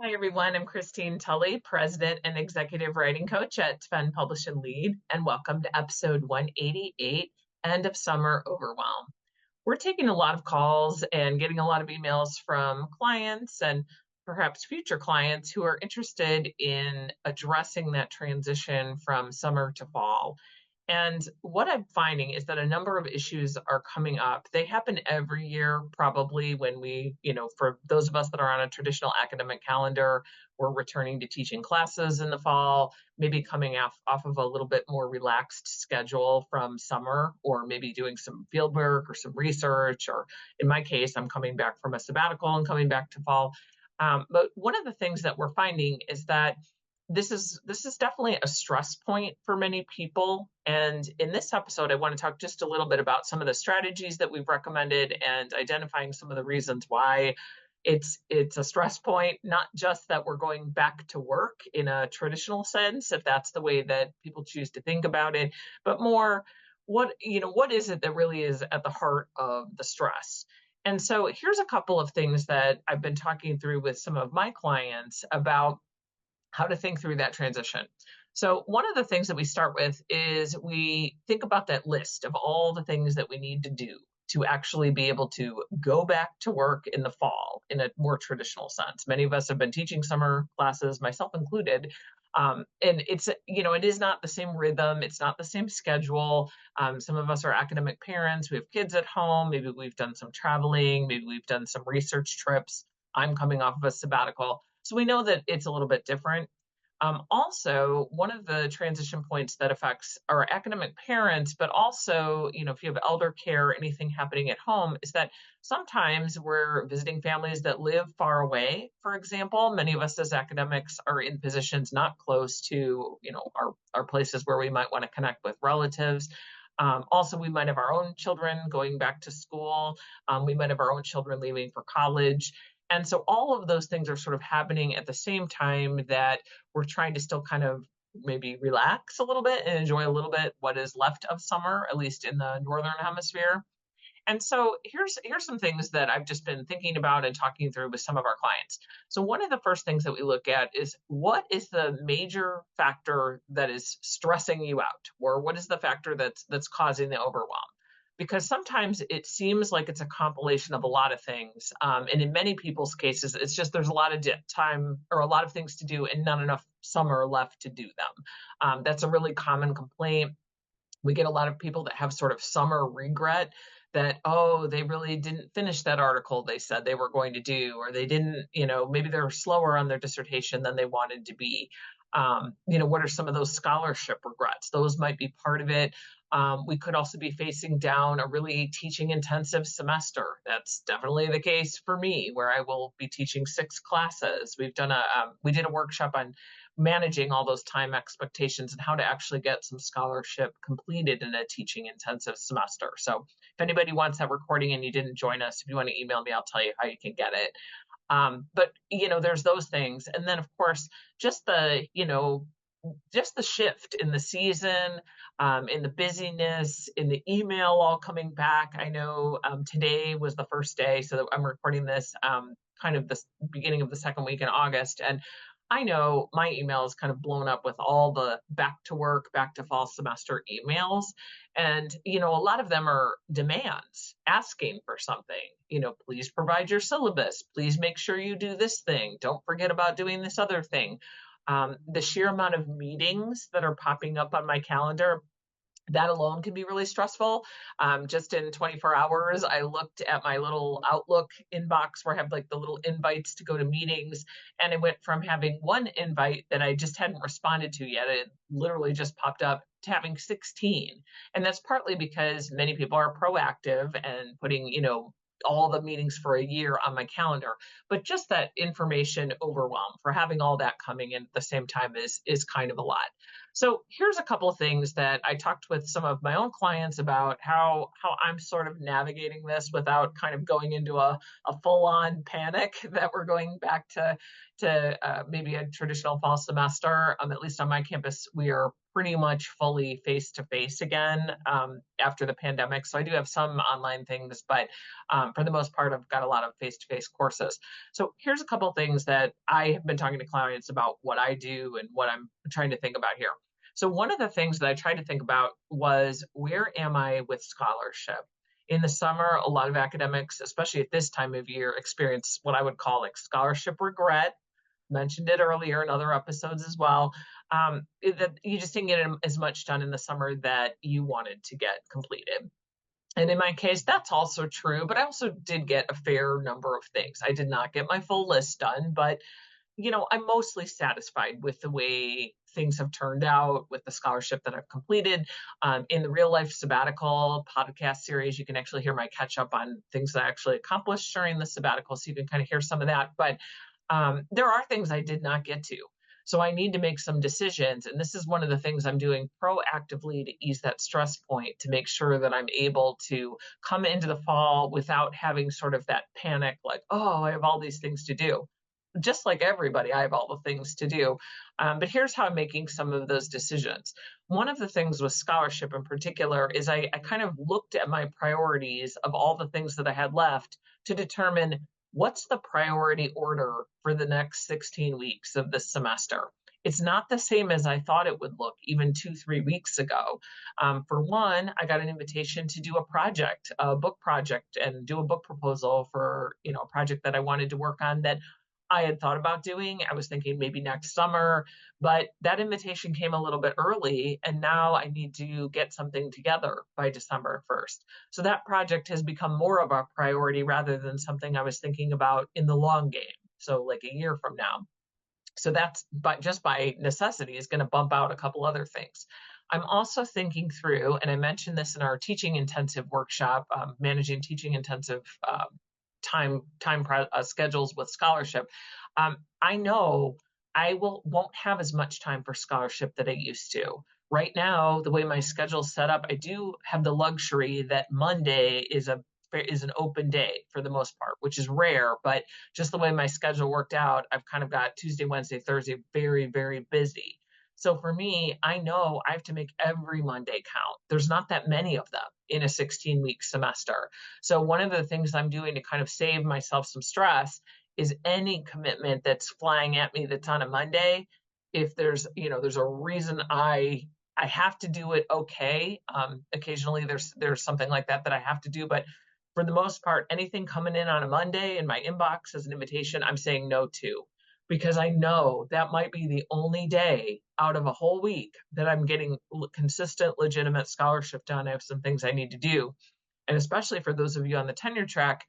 Hi, everyone. I'm Christine Tulley, President and Executive Writing Coach at Fund Publish and Lead, and welcome to episode 188, End of Summer Overwhelm. We're taking a lot of calls and getting a lot of emails from clients and perhaps future clients who are interested in addressing that transition from summer to fall. And what I'm finding is that a number of issues are coming up. They happen every year, probably when for those of us that are on a traditional academic calendar, we're returning to teaching classes in the fall, maybe coming off of a little bit more relaxed schedule from summer, or maybe doing some field work or some research, or in my case, I'm coming back from a sabbatical and coming back to fall. But one of the things that we're finding is that this is definitely a stress point for many people. And in this episode, I want to talk just a little bit about some of the strategies that we've recommended and identifying some of the reasons why it's a stress point, not just that we're going back to work in a traditional sense, if that's the way that people choose to think about it, but more what is it that really is at the heart of the stress. And so here's a couple of things that I've been talking through with some of my clients about how to think through that transition. So one of the things that we start with is we think about that list of all the things that we need to do to actually be able to go back to work in the fall in a more traditional sense. Many of us have been teaching summer classes, myself included. And it is not the same rhythm. It's not the same schedule. Some of us are academic parents. We have kids at home. Maybe we've done some traveling. Maybe we've done some research trips. I'm coming off of a sabbatical. So we know that it's a little bit different. Also, one of the transition points that affects our academic parents, but also, if you have elder care, anything happening at home, is that sometimes we're visiting families that live far away. For example, many of us as academics are in positions not close to, our places where we might want to connect with relatives. Also, we might have our own children going back to school. We might have our own children leaving for college. And so all of those things are sort of happening at the same time that we're trying to still kind of maybe relax a little bit and enjoy a little bit what is left of summer, at least in the Northern Hemisphere. And so here's some things that I've just been thinking about and talking through with some of our clients. So one of the first things that we look at is, what is the major factor that is stressing you out? Or what is the factor that's causing the overwhelm? Because sometimes it seems like it's a compilation of a lot of things. And in many people's cases, it's just there's a lot of time or a lot of things to do and not enough summer left to do them. That's a really common complaint. We get a lot of people that have sort of summer regret that, oh, they really didn't finish that article they said they were going to do, or they didn't, maybe they're slower on their dissertation than they wanted to be. What are some of those scholarship regrets? Those might be part of it. We could also be facing down a really teaching intensive semester. That's definitely the case for me, where I will be teaching 6 classes. We did a workshop on managing all those time expectations and how to actually get some scholarship completed in a teaching intensive semester. So if anybody wants that recording and you didn't join us, if you want to email me, I'll tell you how you can get it. But there's those things. And then of course, just the shift in the season, in the busyness, in the email all coming back. I know today was the first day, so I'm recording this kind of the beginning of the second week in August. And I know my email is kind of blown up with all the back to work, back to fall semester emails. And, a lot of them are demands asking for something. Please provide your syllabus. Please make sure you do this thing. Don't forget about doing this other thing. The sheer amount of meetings that are popping up on my calendar, that alone can be really stressful. Just in 24 hours, I looked at my little Outlook inbox where I have like the little invites to go to meetings. And I went from having one invite that I just hadn't responded to yet, it literally just popped up, to having 16. And that's partly because many people are proactive and putting, all the meetings for a year on my calendar, but just that information overwhelm for having all that coming in at the same time is kind of a lot. So here's a couple of things that I talked with some of my own clients about how I'm sort of navigating this without kind of going into a full-on panic that we're going back to, to maybe a traditional fall semester. At least on my campus, we are pretty much fully face-to-face again after the pandemic. So I do have some online things, but for the most part, I've got a lot of face-to-face courses. So here's a couple of things that I have been talking to clients about what I do and what I'm trying to think about here. So one of the things that I tried to think about was, where am I with scholarship? In the summer, a lot of academics, especially at this time of year, experience what I would call like scholarship regret. Mentioned it earlier in other episodes as well. That you just didn't get as much done in the summer that you wanted to get completed. And in my case, that's also true, but I also did get a fair number of things. I did not get my full list done, but I'm mostly satisfied with the way things have turned out with the scholarship that I've completed. In the Real Life Sabbatical podcast series, you can actually hear my catch up on things that I actually accomplished during the sabbatical. So you can kind of hear some of that. But there are things I did not get to. So I need to make some decisions. And this is one of the things I'm doing proactively to ease that stress point, to make sure that I'm able to come into the fall without having sort of that panic, like, oh, I have all these things to do. Just like everybody, I have all the things to do. But here's how I'm making some of those decisions. One of the things with scholarship in particular is I kind of looked at my priorities of all the things that I had left to determine what's the priority order for the next 16 weeks of this semester. It's not the same as I thought it would look even 2-3 weeks ago. For one, I got an invitation to do a book project, and do a book proposal for a project that I wanted to work on that I had thought about doing. I was thinking maybe next summer, but that invitation came a little bit early, and now I need to get something together by December 1st. So that project has become more of a priority rather than something I was thinking about in the long game. So like a year from now. So that's, but just by necessity, is going to bump out a couple other things. I'm also thinking through, and I mentioned this in our teaching intensive workshop, managing teaching intensive time schedules with scholarship. I know I won't have as much time for scholarship that I used to. Right now, the way my schedule's set up, I do have the luxury that Monday is an open day for the most part, which is rare, but just the way my schedule worked out, I've kind of got Tuesday, Wednesday, Thursday very, very busy. So for me, I know I have to make every Monday count. There's not that many of them in a 16-week semester. So one of the things I'm doing to kind of save myself some stress is any commitment that's flying at me that's on a Monday. If there's a reason I have to do it, okay. Occasionally there's something like that I have to do, but for the most part, anything coming in on a Monday in my inbox as an invitation, I'm saying no to, because I know that might be the only day out of a whole week that I'm getting consistent, legitimate scholarship done. I have some things I need to do. And especially for those of you on the tenure track,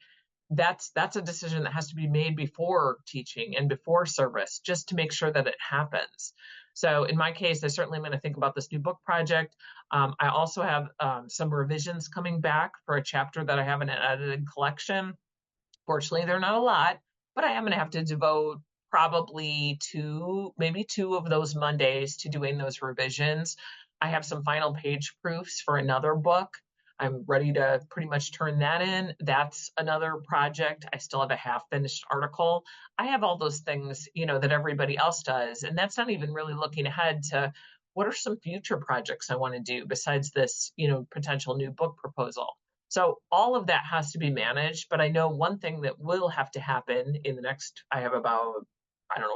that's a decision that has to be made before teaching and before service, just to make sure that it happens. So in my case, I certainly am going to think about this new book project. I also have some revisions coming back for a chapter that I have in an edited collection. Fortunately, they're not a lot, but I am going to have to devote probably maybe two of those Mondays to doing those revisions. I have some final page proofs for another book. I'm ready to pretty much turn that in. That's another project. I still have a half-finished article. I have all those things, that everybody else does. And that's not even really looking ahead to what are some future projects I want to do besides this, potential new book proposal. So all of that has to be managed. But I know one thing that will have to happen in the next, I have about,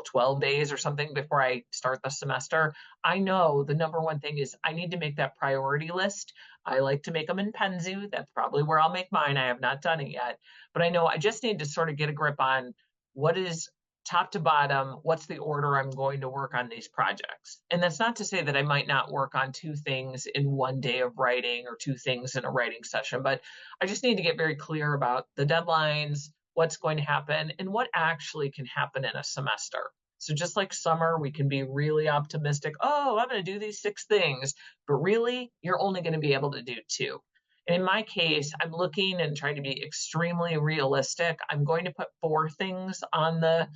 12 days or something before I start the semester. I know the number one thing is I need to make that priority list. I like to make them in Penzu. That's probably where I'll make mine. I have not done it yet. But I know I just need to sort of get a grip on what is top to bottom, what's the order I'm going to work on these projects. And that's not to say that I might not work on two things in one day of writing or two things in a writing session, but I just need to get very clear about the deadlines, what's going to happen, and what actually can happen in a semester. So just like summer, we can be really optimistic. Oh, I'm going to do these 6 things, but really you're only going to be able to do 2. And in my case, I'm looking and trying to be extremely realistic. I'm going to put 4 things on the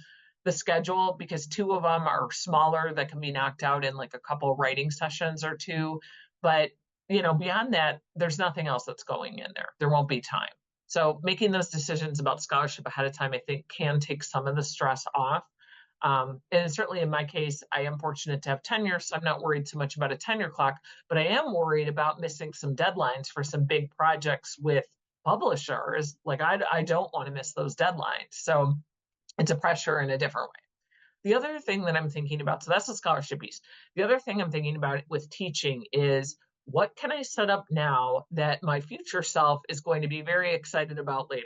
schedule because 2 of them are smaller that can be knocked out in like a couple writing sessions or 2. But, beyond that, there's nothing else that's going in there. There won't be time. So making those decisions about scholarship ahead of time, I think, can take some of the stress off. And certainly in my case, I am fortunate to have tenure, so I'm not worried so much about a tenure clock, but I am worried about missing some deadlines for some big projects with publishers. Like I don't want to miss those deadlines. So it's a pressure in a different way. The other thing that I'm thinking about, so that's the scholarship piece. The other thing I'm thinking about with teaching is what can I set up now that my future self is going to be very excited about later?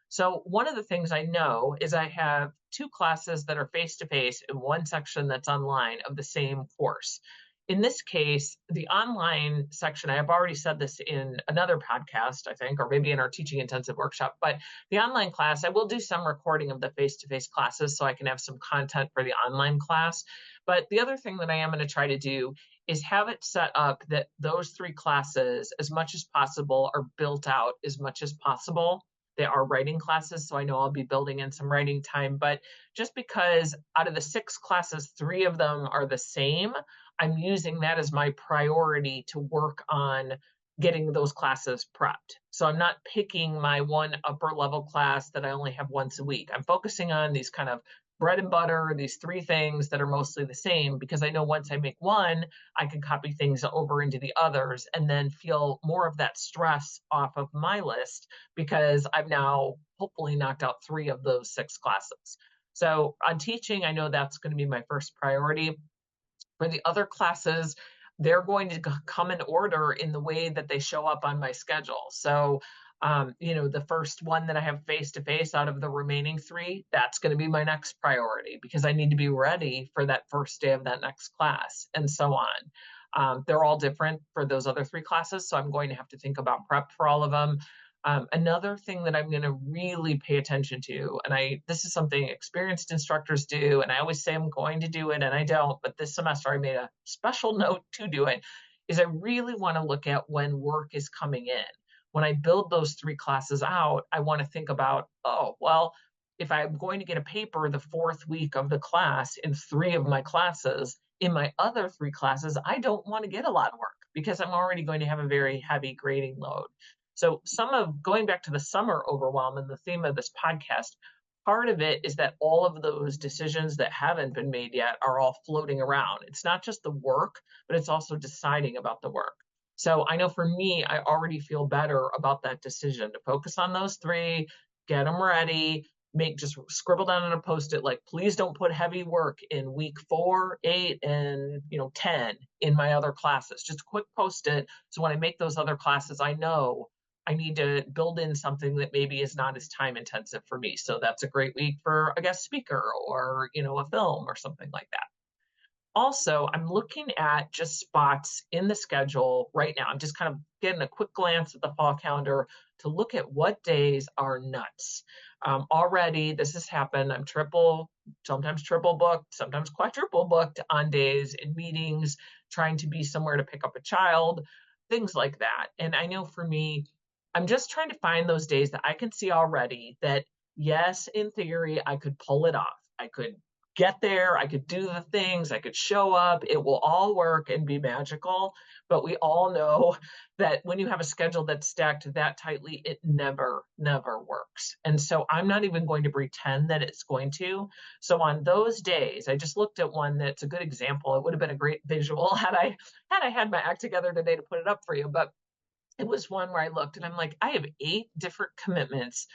So one of the things I know is I have two classes that are face to face and one section that's online of the same course. In this case, the online section, I have already said this in another podcast, I think, or maybe in our teaching intensive workshop, but the online class, I will do some recording of the face-to-face classes so I can have some content for the online class. But the other thing that I am going to try to do is have it set up that those three classes, as much as possible, are built out as much as possible. They are writing classes, so I know I'll be building in some writing time. But just because out of the 6 classes, 3 of them are the same, I'm using that as my priority to work on getting those classes prepped. So I'm not picking my one upper level class that I only have once a week. I'm focusing on these kind of bread and butter, these 3 things that are mostly the same, because I know once I make one, I can copy things over into the others and then feel more of that stress off of my list because I've now hopefully knocked out 3 of those 6 classes. So on teaching, I know that's going to be my first priority. For the other classes, they're going to come in order in the way that they show up on my schedule. So, the first one that I have face to face out of the remaining 3, that's going to be my next priority because I need to be ready for that first day of that next class and so on. They're all different for those other 3 classes, so I'm going to have to think about prep for all of them. Another thing that I'm going to really pay attention to, and this is something experienced instructors do, and I always say I'm going to do it, and I don't, but this semester I made a special note to do it, is I really want to look at when work is coming in. When I build those 3 classes out, I want to think about, oh, well, if I'm going to get a paper the 4th week of the class in 3 of my classes, in my other 3 classes, I don't want to get a lot of work because I'm already going to have a very heavy grading load. So going back to the summer overwhelm and the theme of this podcast, part of it is that all of those decisions that haven't been made yet are all floating around. It's not just the work, but it's also deciding about the work. So I know for me, I already feel better about that decision to focus on those 3, get them ready, just scribble down on a Post-it, like, please don't put heavy work in week 4, 8, and 10 in my other classes. Just a quick Post-it. So when I make those other classes, I know I need to build in something that maybe is not as time intensive for me. So that's a great week for a guest speaker or, a film or something like that. Also, I'm looking at just spots in the schedule right now. I'm just kind of getting a quick glance at the fall calendar to look at what days are nuts. Already, this has happened. I'm sometimes triple booked, sometimes quadruple booked on days in meetings, trying to be somewhere to pick up a child, things like that. And I know for me, I'm just trying to find those days that I can see already that, yes, in theory, I could pull it off. I could get there, I could do the things, I could show up, it will all work and be magical. But we all know that when you have a schedule that's stacked that tightly, it never, never works. And so I'm not even going to pretend that it's going to. So on those days, I just looked at one that's a good example. It would have been a great visual had I had my act together today to put it up for you. But it was one where I looked and I'm like, I have 8 different commitments.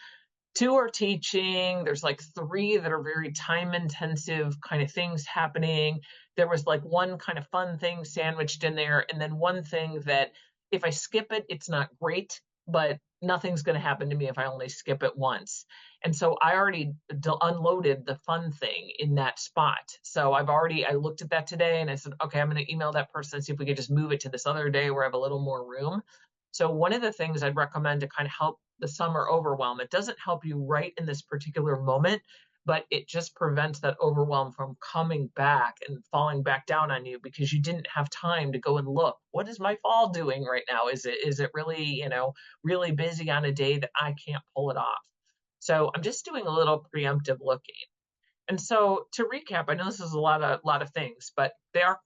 2 are teaching. There's like 3 that are very time intensive kind of things happening. There was like one kind of fun thing sandwiched in there. And then one thing that if I skip it, it's not great, but nothing's going to happen to me if I only skip it once. And so I already unloaded the fun thing in that spot. So I looked at that today and I said, okay, I'm going to email that person and see if we could just move it to this other day where I have a little more room. So one of the things I'd recommend to kind of help the summer overwhelm, it doesn't help you right in this particular moment, but it just prevents that overwhelm from coming back and falling back down on you because you didn't have time to go and look. What is my fall doing right now? Is it really, really busy on a day that I can't pull it off? So I'm just doing a little preemptive looking. And so to recap, I know this is a lot of things, but they are,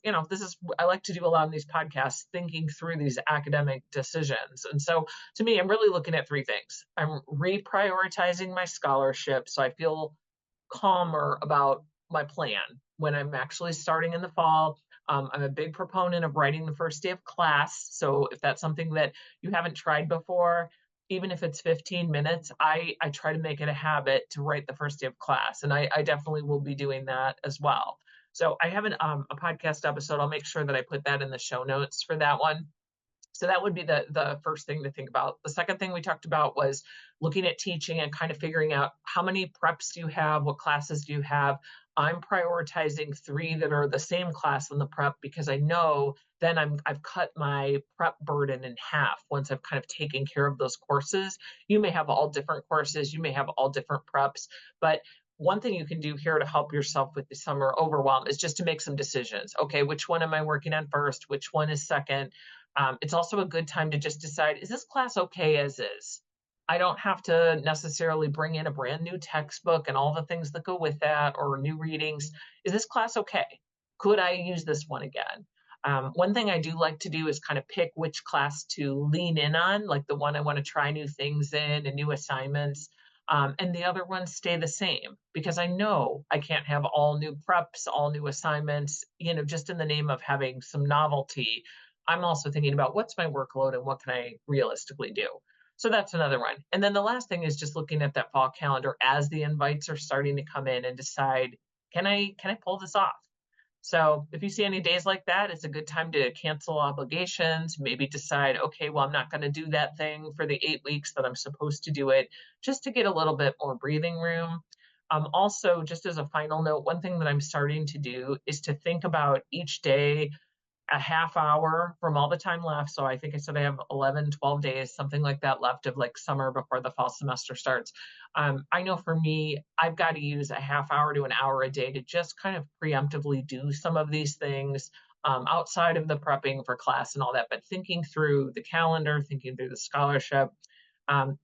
I like to do a lot of these podcasts thinking through these academic decisions. And so to me, I'm really looking at 3 things. I'm reprioritizing my scholarship so I feel calmer about my plan when I'm actually starting in the fall. I'm a big proponent of writing the first day of class. So if that's something that you haven't tried before, even if it's 15 minutes, I try to make it a habit to write the first day of class. And I definitely will be doing that as well. So I have a podcast episode. I'll make sure that I put that in the show notes for that one. So that would be the first thing to think about. The second thing we talked about was looking at teaching and kind of figuring out how many preps do you have, what classes do you have. I'm prioritizing 3 that are the same class in the prep because I know then I've cut my prep burden in half once I've kind of taken care of those courses. You may have all different courses, you may have all different preps, but one thing you can do here to help yourself with the summer overwhelm is just to make some decisions. Okay, which one am I working on first? Which one is second? It's also a good time to just decide, is this class okay as is? I don't have to necessarily bring in a brand new textbook and all the things that go with that or new readings. Is this class okay? Could I use this one again? One thing I do like to do is kind of pick which class to lean in on, like the one I want to try new things in and new assignments. And the other ones stay the same because I know I can't have all new preps, all new assignments, just in the name of having some novelty. I'm also thinking about what's my workload and what can I realistically do. So that's another one. And then the last thing is just looking at that fall calendar as the invites are starting to come in and decide, can I pull this off? So if you see any days like that, it's a good time to cancel obligations, maybe decide, okay, well, I'm not going to do that thing for the 8 weeks that I'm supposed to do it, just to get a little bit more breathing room. Also, just as a final note, one thing that I'm starting to do is to think about each day a half hour from all the time left. So I think I said I have 11, 12 days, something like that left of like summer before the fall semester starts. I know for me, I've got to use a half hour to an hour a day to just kind of preemptively do some of these things outside of the prepping for class and all that, but thinking through the calendar, thinking through the scholarship.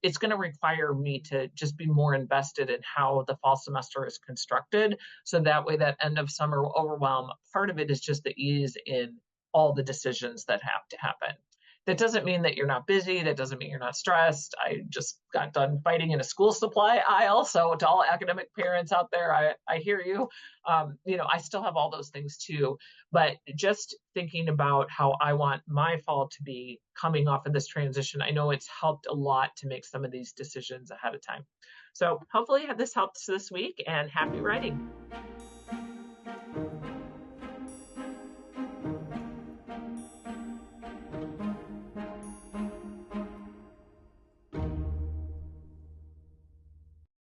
It's going to require me to just be more invested in how the fall semester is constructed. So that way, that end of summer overwhelm, part of it is just the ease in all the decisions that have to happen. That doesn't mean that you're not busy. That doesn't mean you're not stressed. I just got done fighting in a school supply aisle. So to all academic parents out there, I hear you. I still have all those things too. But just thinking about how I want my fall to be coming off of this transition, I know it's helped a lot to make some of these decisions ahead of time. So hopefully this helps this week, and happy writing.